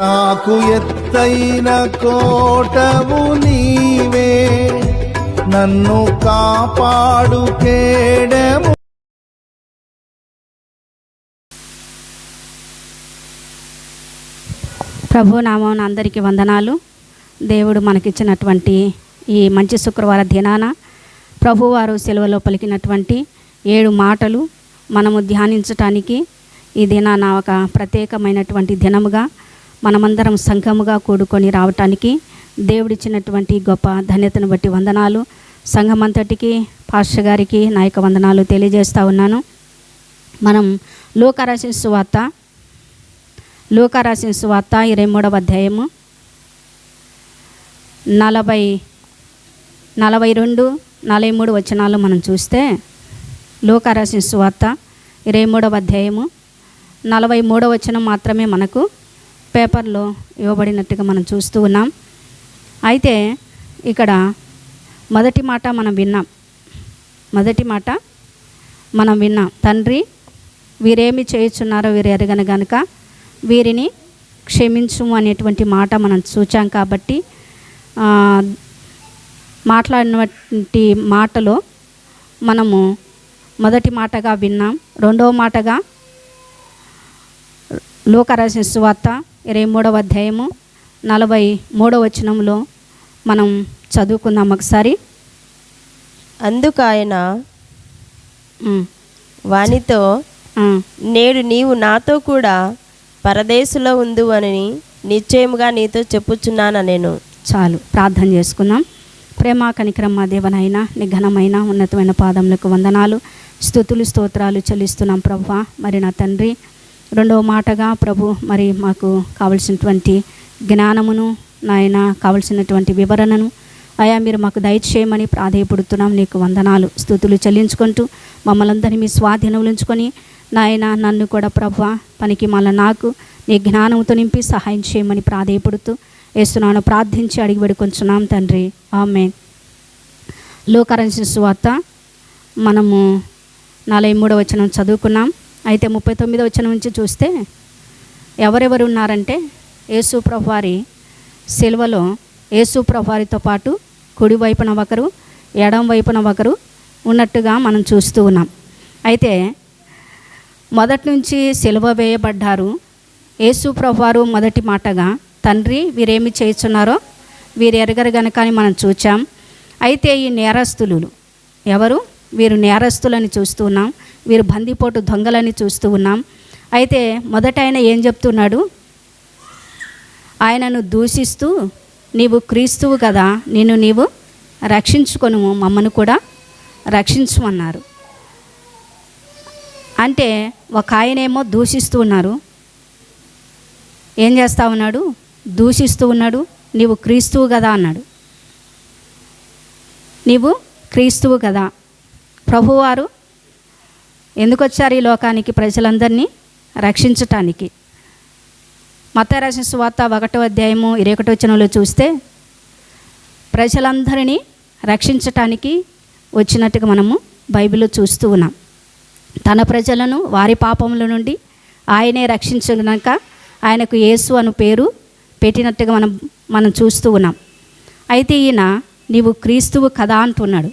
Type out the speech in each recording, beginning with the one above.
నాకు ఎత్తైన కోటవు నీవే, నన్ను కాపాడు కేడము. ప్రభు నామం అందరికీ వందనాలు. దేవుడు మనకిచ్చినటువంటి ఈ మంచి శుక్రవార దినాన ప్రభువారు సెలవులో పలికినటువంటి 7 మాటలు మనము ధ్యానించటానికి ఈ దినాన ఒక ప్రత్యేకమైనటువంటి దినముగా మనమందరం సంఘముగా కూడుకొని రావటానికి దేవుడిచ్చినటువంటి గొప్ప ధన్యతను బట్టి వందనాలు. సంఘమంతటికి పాస్టర్ గారికి నా యొక్క వందనాలు తెలియజేస్తూ ఉన్నాను. మనం లూకా రాసిన సువార్త 23వ అధ్యాయము 42-43 వచనాలు మనం చూస్తే, లూకా రాసిన సువార్త 23వ అధ్యాయము 43వ వచనం మాత్రమే మనకు పేపర్లో ఇవ్వబడినట్టుగా మనం చూస్తూ ఉన్నాం. అయితే ఇక్కడ మొదటి మాట మనం విన్నాం. తండ్రి, వీరేమి చేయుచున్నారో వీరు ఎరగను గనుక వీరిని క్షమించుము అనేటువంటి మాట మనం చూచాం. కాబట్టి మాట్లాడినటువంటి మాటలో మనము మొదటి మాటగా విన్నాం. రెండవ మాటగా లూకా రాసిన సువార్త 23వ అధ్యాయము 43వ వచనంలో మనం చదువుకుందాం ఒకసారి. అందుకు ఆయన వానితో, నేడు నీవు నాతో కూడా పరదేశంలో ఉండు అని నిశ్చయముగా నీతో చెప్పుచున్నాను నేను. చాలు, ప్రార్థన చేసుకుందాం. ప్రేమ కనికరమ్మ దేవనైనా నీ ఘనమైన ఉన్నతమైన పాదములకు వందనాలు, స్తుతులు స్తోత్రాలు చెల్లిస్తున్నాం ప్రభువా. మరి నా తండ్రి, రెండవ మాటగా ప్రభు మరి మాకు కావలసినటువంటి జ్ఞానమును నాయన, కావలసినటువంటి వివరణను అయా మీరు మాకు దయచేయమని ప్రాధేయపడుతున్నాం. నీకు వందనాలు స్తుతులు చెల్లించుకుంటూ మమ్మల్ని అందరినీ మీ స్వాధీనంలో ఉంచుకొని నాయన, నన్ను కూడా ప్రభువా పనికి మళ్ళీ నాకు నీ జ్ఞానంతో నింపి సహాయం చేయమని ప్రాధేయపడుతూ యేసునామమున ప్రార్థించి అడిగి వేడుకొంచున్నాం తండ్రి, ఆమేన్. లూకా రాసిన సువార్త మనము 43వ వచనం చదువుకున్నాం. అయితే 39వ వచనం నుంచి చూస్తే ఎవరెవరు ఉన్నారంటే, యేసు ప్రభువారి సిలువలో యేసు ప్రభువారితో పాటు కుడి వైపున ఒకరు, ఎడం వైపున ఒకరు ఉన్నట్టుగా మనం చూస్తూ ఉన్నాం. అయితే మొదటి నుంచి సిలువ వేయబడ్డారు. యేసు ప్రభువారు మొదటి మాటగా, తండ్రి వీరేమి చేయుచున్నారో వీరు ఎరగరు గనుక అని మనం చూచాం. అయితే ఈ నేరస్తులు ఎవరు? వీరు నేరస్తులని చూస్తూ ఉన్నాం. వీరు బందిపోటు దొంగలని చూస్తూ ఉన్నాం. అయితే మొదట ఆయన ఏం చెప్తున్నాడు? ఆయనను దూషిస్తూ, నీవు క్రీస్తువు కదా, నిన్ను నీవు రక్షించుకొను, మమ్మను కూడా రక్షించమన్నారు. అంటే ఒక ఆయనేమో దూషిస్తూ ఉన్నారు. ఏం చేస్తూ ఉన్నాడు? దూషిస్తూ ఉన్నాడు. నీవు క్రీస్తువు కదా అన్నాడు. నీవు క్రీస్తువు కదా. ప్రభువారు ఎందుకు వచ్చారు ఈ లోకానికి? ప్రజలందరినీ రక్షించటానికి. మత్తయి రాసిన సువార్త 1వ అధ్యాయము 21వ వచనంలో చూస్తే, ప్రజలందరినీ రక్షించటానికి వచ్చినట్టుగా మనము బైబిల్లో చూస్తూ ఉన్నాం. తన ప్రజలను వారి పాపముల నుండి ఆయనే రక్షించగనక ఆయనకు యేసు అను పేరు పెట్టినట్టుగా మనం చూస్తూ ఉన్నాం. అయితే ఈయన నీవు క్రీస్తువు కదా అంటున్నాడు.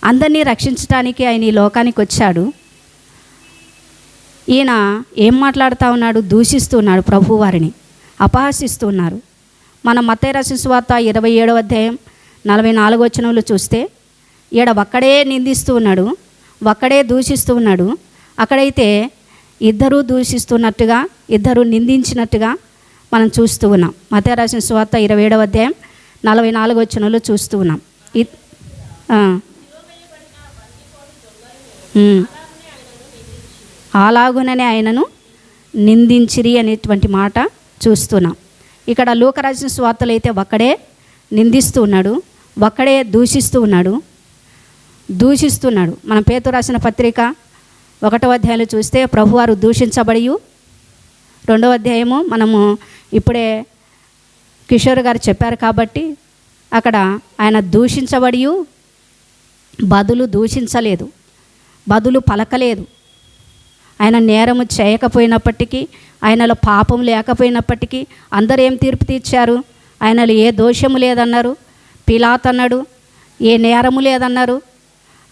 అందరినీ రక్షించడానికి ఆయన ఈ లోకానికి వచ్చాడు. ఈయన ఏం మాట్లాడుతూ ఉన్నాడు? దూషిస్తూ ఉన్నాడు, ప్రభువారిని అపహాసిస్తూ ఉన్నారు. మన మత్తయి రాసిన సువార్త 27వ అధ్యాయం 44వ వచనంలో చూస్తే, ఈడ ఒక్కడే నిందిస్తూ ఉన్నాడు, ఒక్కడే దూషిస్తూ ఉన్నాడు. అక్కడైతే ఇద్దరూ దూషిస్తున్నట్టుగా, ఇద్దరు నిందించినట్టుగా మనం చూస్తూ ఉన్నాం. మత్తయి రాసిన సువార్త 27వ అధ్యాయం 44వ వచనంలో చూస్తూ ఉన్నాం. అలాగుననే ఆయనను నిందించిరి అనేటువంటి మాట చూస్తున్నాం. ఇక్కడ లూకా రాసిన సువార్తలో అయితే ఒక్కడే నిందిస్తూ ఉన్నాడు, ఒక్కడే దూషిస్తున్నాడు. మనం పేతురు రాసిన పత్రిక 1వ అధ్యాయంలో చూస్తే ప్రభువారు దూషించబడి, 2వ అధ్యాయము మనము ఇప్పుడే కిషోర్ గారు చెప్పారు కాబట్టి అక్కడ ఆయన దూషించబడి బదులు దూషించలేదు, బదులు పలకలేదు. ఆయన నేరము చేయకపోయినప్పటికీ, ఆయనలో పాపం లేకపోయినప్పటికీ అందరూ ఏం తీర్పు తీర్చారు? ఆయనలో ఏ దోషము లేదన్నారు. పిలాతు అన్నాడు ఏ నేరము లేదన్నారు.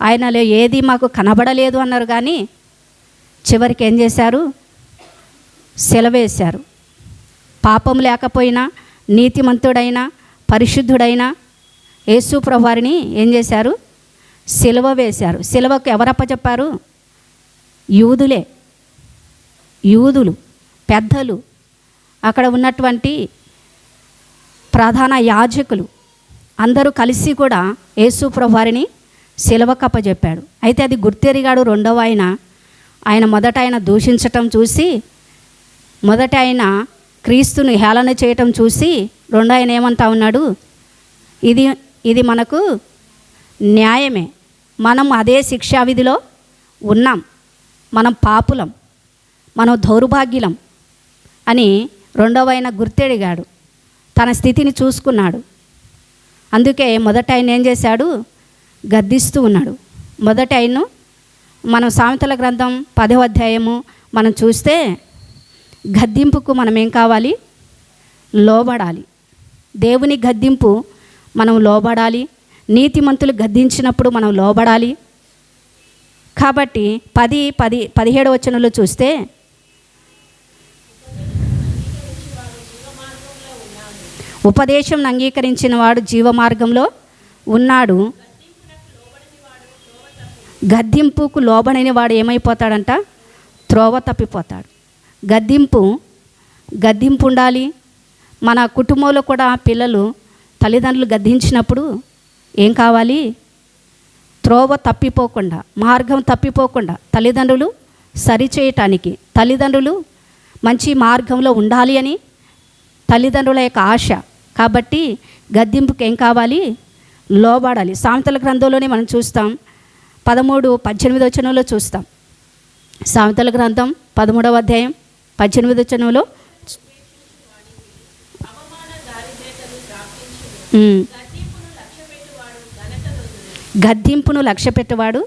ఆయనలో ఏది మాకు కనబడలేదు అన్నారు. కానీ చివరికి ఏం చేశారు? సిలువేశారు. పాపం లేకపోయినా, నీతిమంతుడైన, పరిశుద్ధుడైన యేసు ప్రభువారిని ఏం చేశారు? సిలువ వేశారు. సిలువకు ఎవరప్పచెప్పారు? యూదులు పెద్దలు, అక్కడ ఉన్నటువంటి ప్రధాన యాజకులు అందరూ కలిసి కూడా యేసు ప్రభువారిని సిలువకు అప్పచెప్పాడు. అయితే అది గుర్తెరిగాడు రెండవ ఆయన మొదట ఆయన దూషించటం చూసి, మొదట ఆయన క్రీస్తును హేళన చేయటం చూసి రెండో ఆయన ఏమంటా ఉన్నాడు? ఇది మనకు న్యాయమే, మనం అదే శిక్షావిధిలో ఉన్నాం, మనం పాపులం, మనం దౌర్భాగ్యులం అని రెండవ ఆయన గుర్తెరిగాడు. తన స్థితిని చూసుకున్నాడు. అందుకే మొదట ఆయన ఏం చేశాడు? గద్దిస్తూ ఉన్నాడు. మొదట ఆయన్ను మనం సామెతల గ్రంథం 10వ అధ్యాయము మనం చూస్తే, గద్దింపుకు మనం ఏం కావాలి? లోబడాలి. దేవుని గద్దింపు మనం లోబడాలి. నీతిమంతులు గద్దించినప్పుడు మనం లోబడాలి. కాబట్టి 17వ వచనంలో చూస్తే, ఉపదేశం అంగీకరించిన వాడు జీవ మార్గంలో ఉన్నాడు, గద్దింపుకు లోబడని వాడు ఏమైపోతాడంట? త్రోవ తప్పిపోతాడు. గద్దింపు ఉండాలి. మన కుటుంబంలో కూడా పిల్లలు తల్లిదండ్రులు గద్దించినప్పుడు ఏం కావాలి? త్రోవ తప్పిపోకుండా, మార్గం తప్పిపోకుండా తల్లిదండ్రులు సరిచేయటానికి, తల్లిదండ్రులు మంచి మార్గంలో ఉండాలి అని తల్లిదండ్రుల యొక్క ఆశ. కాబట్టి గద్దింపుకి ఏం కావాలి? లోబడాలి. సామెతల గ్రంథంలోనే మనం చూస్తాం, 13-18 వచనంలో చూస్తాం. సామెతల గ్రంథం 13వ అధ్యాయం 18 వచనంలో గద్దింపును లక్ష్యపెట్టేవాడు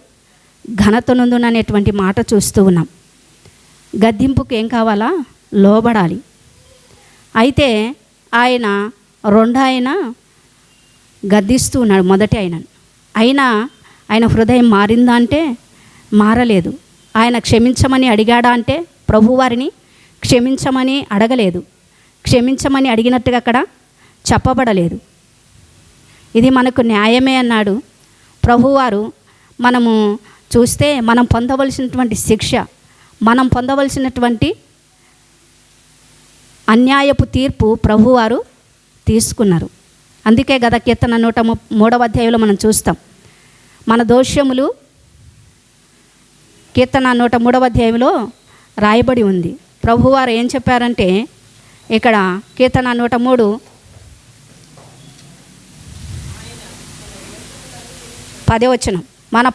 ఘనత నొందును అనేటువంటి మాట చూస్తూ ఉన్నాం. గద్దింపుకు ఏం కావాలా? లోబడాలి. అయితే ఆయన ఆయన గద్దిస్తూ ఉన్నాడు మొదటి అయినా ఆయన హృదయం మారిందా అంటే మారలేదు. ఆయన క్షమించమని అడిగాడా అంటే ప్రభువారిని క్షమించమని అడగలేదు. క్షమించమని అడిగినట్టుగా అక్కడ చెప్పబడలేదు. ఇది మనకు న్యాయమే అన్నాడు ప్రభువారు. మనము చూస్తే మనం పొందవలసినటువంటి శిక్ష, మనం పొందవలసినటువంటి అన్యాయపు తీర్పు ప్రభువారు తీసుకున్నారు. అందుకే గత కీర్తన 103వ అధ్యాయంలో మనం చూస్తాం. మన దోషములు కీర్తన 103వ అధ్యాయంలో రాయబడి ఉంది. ప్రభువారు ఏం చెప్పారంటే, ఇక్కడ కీర్తన 103 10వ వచనం, మన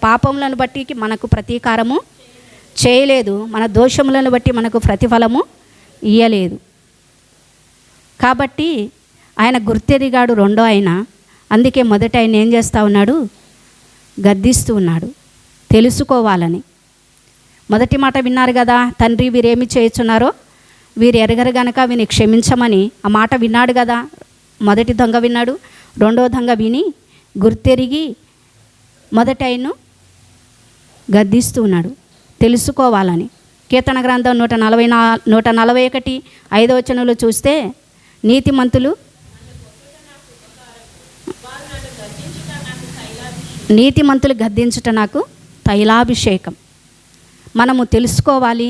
పాపములను బట్టి మనకు ప్రతీకారము చేయలేదు, మన దోషములను బట్టి మనకు ప్రతిఫలము ఇయ్యలేదు. కాబట్టి ఆయన గుర్తెరిగాడు రెండో అందుకే మొదట ఆయన ఏం చేస్తూ ఉన్నాడు? గద్దిస్తూ ఉన్నాడు, తెలుసుకోవాలని. మొదటి మాట విన్నారు కదా, తండ్రి వీరేమి చేయుచున్నారో వీరు ఎరగరు గనక వీని క్షమించమని. ఆ మాట విన్నాడు కదా. మొదటి దొంగ విన్నాడు, రెండో దొంగ విని గుర్తెరిగి మొదట ఆయన్ను గద్దిస్తూ ఉన్నాడు, తెలుసుకోవాలని. కీర్తన గ్రంథం 141 5వ వచనంలో చూస్తే, నీతిమంతులు గద్దించుట నాకు తైలాభిషేకం. మనము తెలుసుకోవాలి,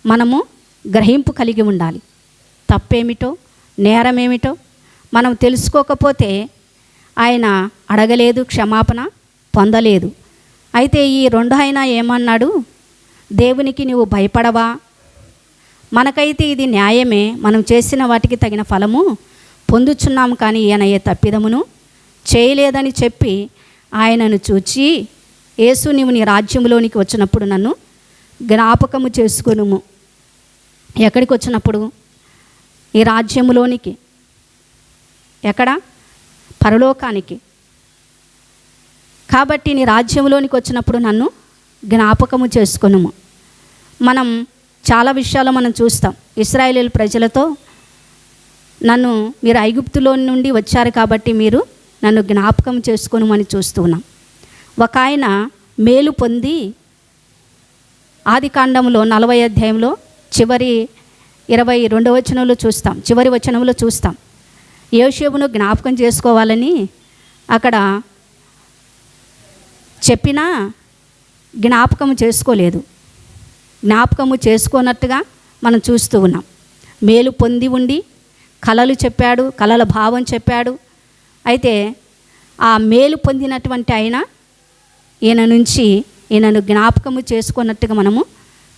మనము గ్రహింపు కలిగి ఉండాలి. తప్పేమిటో నేరమేమిటో మనం తెలుసుకోకపోతే ఆయన అడగలేదు, క్షమాపణ పొందలేదు. అయితే ఈ రెండో ఏమన్నాడు? దేవునికి నీవు భయపడవా? మనకైతే ఇది న్యాయమే, మనం చేసిన వాటికి తగిన ఫలము పొందుచున్నాము, కానీ ఈయన ఏ తప్పిదమును చేయలేదని చెప్పి ఆయనను చూచి, యేసు నీవు నీ రాజ్యములోనికి వచ్చినప్పుడు నన్ను జ్ఞాపకము చేసుకొనుము. ఎక్కడికి వచ్చినప్పుడు? ఈ రాజ్యములోనికి. ఎక్కడ? పరలోకానికి. కాబట్టి నీ రాజ్యంలోనికి వచ్చినప్పుడు నన్ను జ్ఞాపకము చేసుకొనుము. మనం చాలా విషయాలు మనం చూస్తాం. ఇశ్రాయేలు ప్రజలతో నన్ను మీరు ఐగుప్తులో నుండి వచ్చారు కాబట్టి మీరు నన్ను జ్ఞాపకం చేసుకొనుమని చూస్తూ ఉన్నాం. ఒక ఆయన మేలు పొంది ఆది కాండంలో 40 అధ్యాయంలో చివరి 22వ వచనంలో చూస్తాం, చివరి వచనంలో చూస్తాం. యోసేపును జ్ఞాపకం చేసుకోవాలని అక్కడ చెప్పినా జ్ఞాపకము చేసుకోలేదు. జ్ఞాపకము చేసుకోనట్టుగా మనం చూస్తూ ఉన్నాం. మేలు పొంది ఉండి కలలు చెప్పాడు, కలల భావం చెప్పాడు. అయితే ఆ మేలు పొందినటువంటి ఆయన ఈయన నుంచి ఈయనను జ్ఞాపకము చేసుకున్నట్టుగా మనము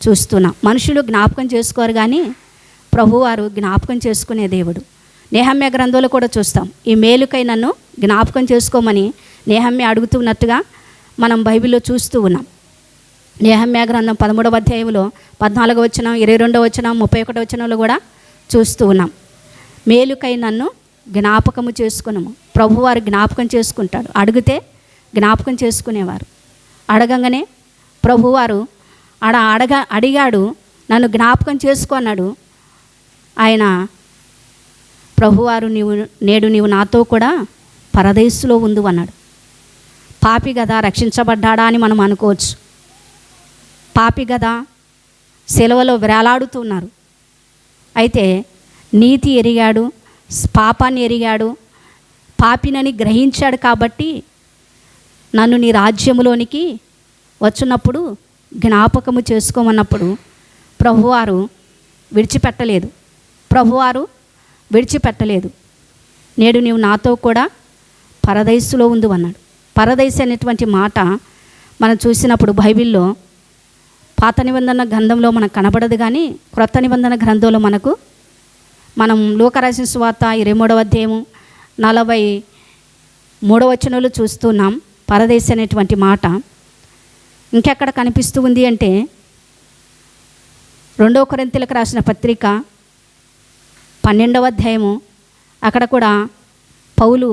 చూస్తున్నాం. మనుషులు జ్ఞాపకం చేసుకోరు, కానీ ప్రభువారు జ్ఞాపకం చేసుకునే దేవుడు. నెహమ్యా గ్రంథంలో కూడా చూస్తాం, ఈ మేలుకై నన్ను జ్ఞాపకం చేసుకోమని నెహమ్యా అడుగుతున్నట్టుగా మనం బైబిల్లో చూస్తూ ఉన్నాం. నెహమ్యా గ్రంథం 13వ అధ్యాయంలో 14వ వచనం, 22వ వచనం, 31వ వచనంలో కూడా చూస్తూ ఉన్నాం. మేలుకై నన్ను జ్ఞాపకము చేసుకున్నాము. ప్రభువారు జ్ఞాపకం చేసుకుంటాడు. అడిగితే జ్ఞాపకం చేసుకునేవారు. అడగంగానే ప్రభువారు అడిగాడు, నన్ను జ్ఞాపకం చేసుకున్నాడు. ఆయన ప్రభువారు నేడు నీవు నాతో కూడా పరదేశులో ఉండు అన్నాడు. పాపి కదా రక్షించబడ్డాడా అని మనం అనుకోవచ్చు. పాపి కదా సెలవులో వేలాడుతున్నారు. అయితే నీతి ఎరిగాడు, పాపాన్ని ఎరిగాడు, పాపినని గ్రహించాడు. కాబట్టి నన్ను నీ రాజ్యములోనికి వచ్చినప్పుడు జ్ఞాపకము చేసుకోమన్నప్పుడు ప్రభువారు విడిచిపెట్టలేదు. నేడు నీవు నాతో కూడా పరదేశులో ఉండు అన్నాడు. పరదేశి అనేటువంటి మాట మనం చూసినప్పుడు బైబిల్లో పాత నిబంధన గ్రంథంలో మనకు కనబడదు, కానీ క్రొత్త నిబంధన గ్రంథంలో మనం లూకా రాసిన సువార్త 23వ అధ్యాయము 43వ వచనంలో చూస్తున్నాం పరదేశి అనేటువంటి మాట. ఇంకెక్కడ కనిపిస్తూ ఉంది అంటే 2 కొరింథీయులకు రాసిన పత్రిక 12వ అధ్యాయము, అక్కడ కూడా పౌలు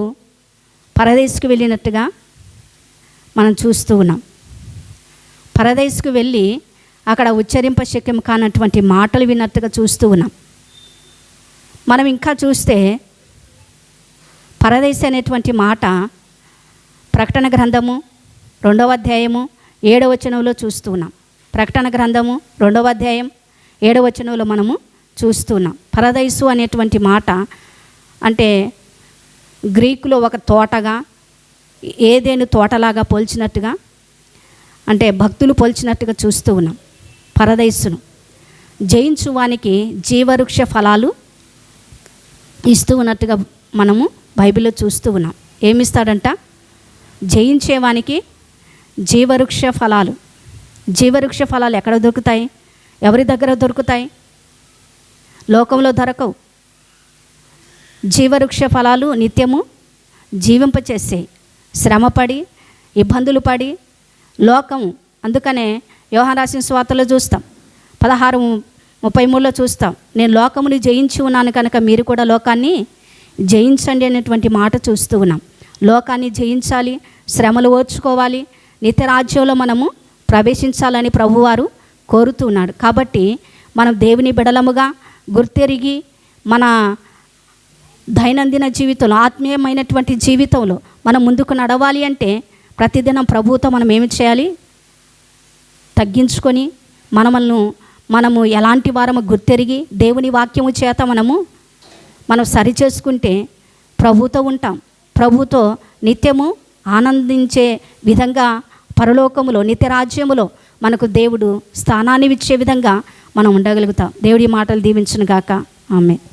పరదేశికి వెళ్ళినట్టుగా మనం చూస్తూ ఉన్నాం. పరదేశికి వెళ్ళి అక్కడ ఉచ్చరింప శక్యం కానటువంటి మాటలు విన్నట్టుగా చూస్తూ ఉన్నాం. మనం ఇంకా చూస్తే పరదేశి అనేటువంటి మాట ప్రకటన గ్రంథము 2వ అధ్యాయము 7వ వచనంలో చూస్తూ ఉన్నాం. ప్రకటన గ్రంథము 2వ అధ్యాయం 7వ వచనంలో మనము చూస్తున్నాం. పరదేశు అనేటువంటి మాట అంటే గ్రీకులో ఒక తోటగా, ఏదేను తోటలాగా పోల్చినట్టుగా, అంటే భక్తులు పోల్చినట్టుగా చూస్తూ ఉన్నాం. పరదేశును జయించువానికి జీవవృక్ష ఫలాలు ఇస్తూ ఉన్నట్టుగా మనము బైబిల్లో చూస్తూ ఉన్నాం. ఏమిస్తాడంట? జయించేవానికి జీవవృక్ష ఫలాలు. జీవవృక్ష ఫలాలు ఎక్కడ దొరుకుతాయి? ఎవరి దగ్గర దొరుకుతాయి? లోకంలో దొరకవు. జీవవృక్ష ఫలాలు నిత్యము జీవింపచేసేయి. శ్రమపడి ఇబ్బందులు పడి లోకము, అందుకనే యోహాను రాసిన సువార్తలో చూస్తాం 16:33లో చూస్తాం, నేను లోకముని జయించి ఉన్నాను కనుక మీరు కూడా లోకాన్ని జయించండి అనేటువంటి మాట చూస్తూ ఉన్నాం. లోకాన్ని జయించాలి, శ్రమలు ఓర్చుకోవాలి, నిత్యరాజ్యంలో మనము ప్రవేశించాలని ప్రభువారు కోరుతున్నాడు. కాబట్టి మనం దేవుని బిడలముగా గుర్తెరిగి మన దైనందిన జీవితంలో, ఆత్మీయమైనటువంటి జీవితంలో మనం ముందుకు నడవాలి అంటే ప్రతిదినం ప్రభువుతో మనం ఏమి చేయాలి? తగ్గించుకొని మనము ఎలాంటి వారము గుర్తెరిగి దేవుని వాక్యము చేత మనం సరి చేసుకుంటే ప్రభువుతో ఉంటాం. ప్రభువుతో నిత్యము ఆనందించే విధంగా పరలోకములో నిత్యరాజ్యములో మనకు దేవుడు స్థానాన్ని ఇచ్చే విధంగా మనం ఉండగలుగుతాం. దేవుడి మాటలు దీవించును గాక. ఆమేన్.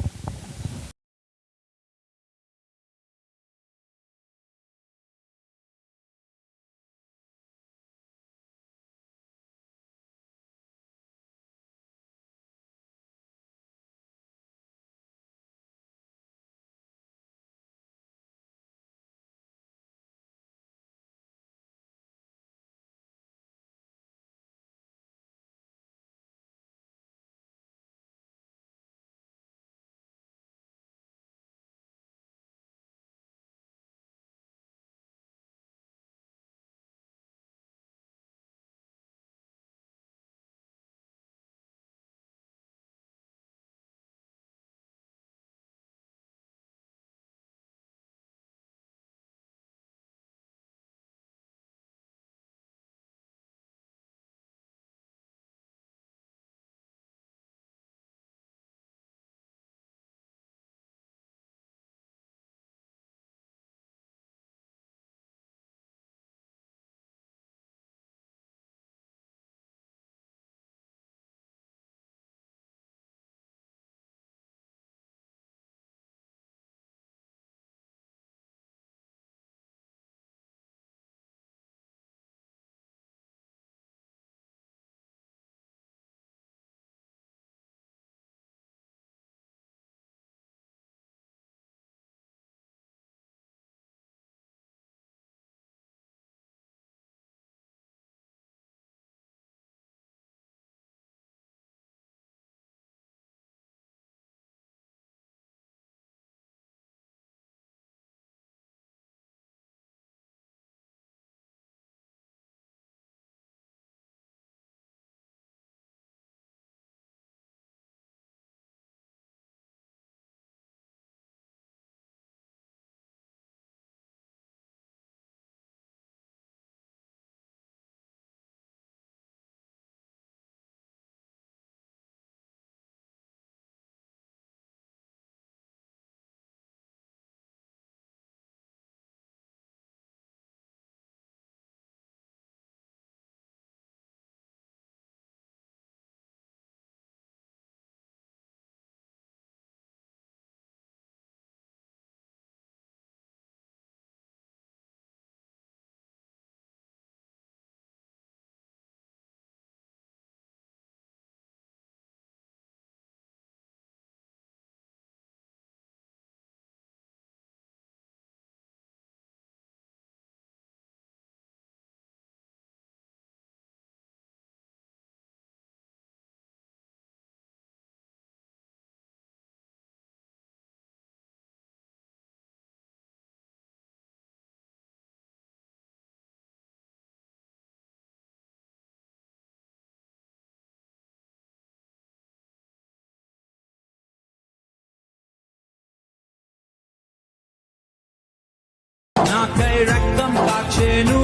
పాడెను